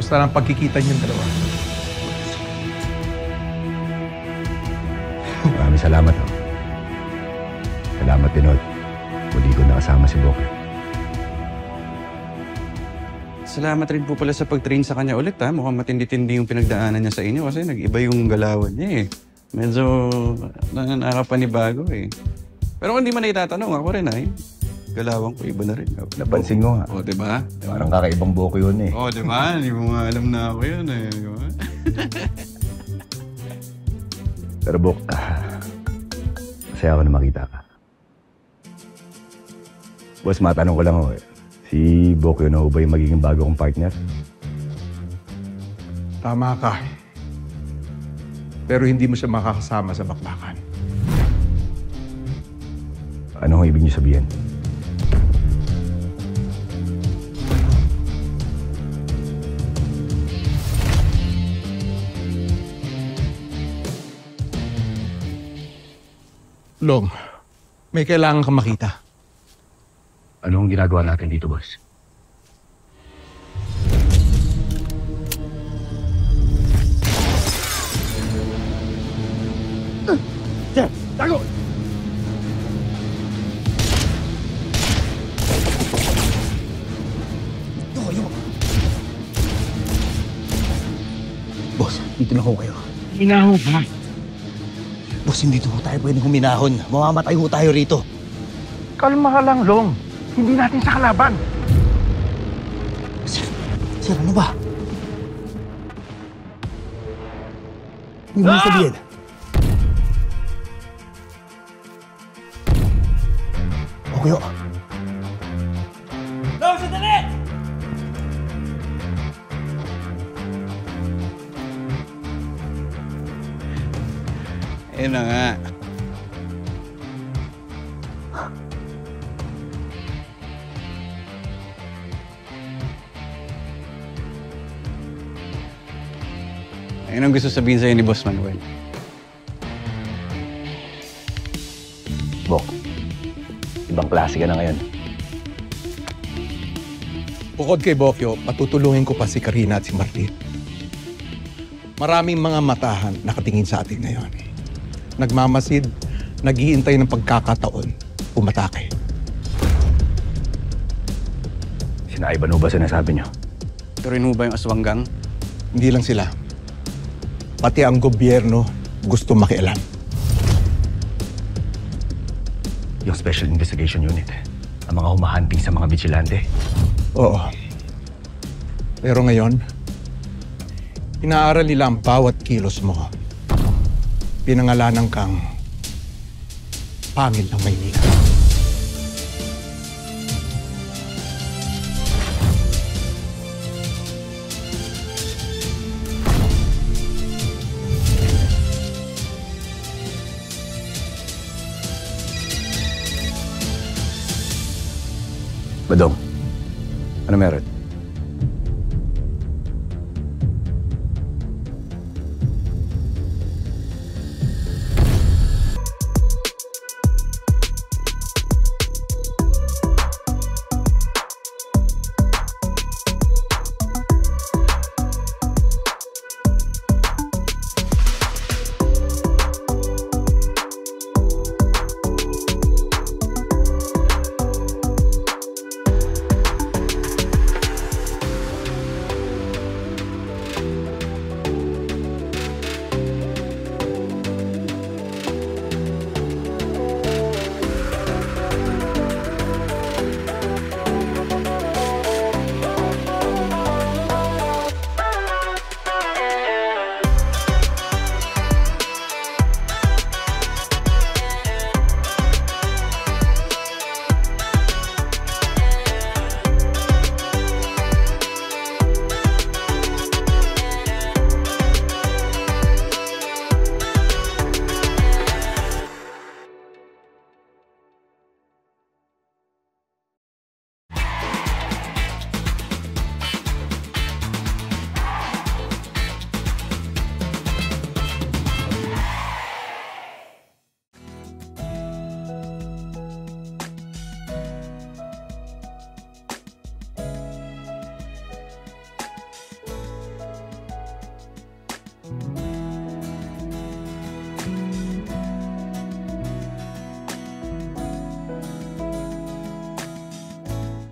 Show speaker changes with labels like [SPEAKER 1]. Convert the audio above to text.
[SPEAKER 1] Kamusta ang pagkikita niyong dalawa?
[SPEAKER 2] Maraming salamat, ha. Salamat din, Ol. Muli ko nakasama si Bok.
[SPEAKER 3] Salamat rin po pala sa pag-train sa kanya ulit, ha. Mukhang matindi-tindi yung pinagdaanan niya sa inyo kasi nag-iba yung galawan niya, eh. Medyo nakakapanibago, eh. Pero kung hindi man itatanong, ako rin, ay. Galawan ko, iba na rin.
[SPEAKER 2] Napansin ko, ha.
[SPEAKER 3] O, diba?
[SPEAKER 2] Parang kakaibang Bok yun, eh.
[SPEAKER 3] O, diba? Hindi mo nga alam na ako yun, eh. Diba?
[SPEAKER 2] Pero, Bok, masaya ako na makita ka. Boss, matanong ko lang ako, eh. Si Bok yun, ako ba yung magiging bago kong partner?
[SPEAKER 1] Tama ka. Pero hindi mo siya makakasama sa bakbakan.
[SPEAKER 2] Ano ang ibig niyo sabihin?
[SPEAKER 1] Long, may kailangan kang makita.
[SPEAKER 2] Ano ang ginagawa natin dito, boss?
[SPEAKER 1] Sir, tago!
[SPEAKER 4] Boss, dito na ho kayo.
[SPEAKER 1] Hinaho ba?
[SPEAKER 4] Boss, hindi to ho tayo pwedeng huminahon. Mamamatay ho tayo rito.
[SPEAKER 1] Kalma ka lang, Long. Hindi natin sa kalaban.
[SPEAKER 4] Sir, ano ba? Hindi mo sabihin. Okay ho.
[SPEAKER 5] Long, sandali!
[SPEAKER 3] Ayun na nga. Ayun ang gusto sabihin sa'yo ni Boss Manuel.
[SPEAKER 2] Bok, ibang klase ka na ngayon.
[SPEAKER 1] Bukod kay Bokyo, matutulungin ko pa si Karina at si Martin. Maraming mga matahan nakatingin sa atin ngayon. Nagmamasid, nag-iintay ng pagkakataon, umatake.
[SPEAKER 2] Sinaiban mo ba sinasabi niyo?
[SPEAKER 3] Turin mo ba yung aswanggang?
[SPEAKER 1] Hindi lang sila. Pati ang gobyerno gusto makialam.
[SPEAKER 2] Yung Special Investigation Unit, ang mga humahanting sa mga vigilante.
[SPEAKER 1] Oo. Pero ngayon, inaaral nila ang bawat kilos mo. Pinangalanan kang pangil ng Maynila.
[SPEAKER 2] Badong, ano meron?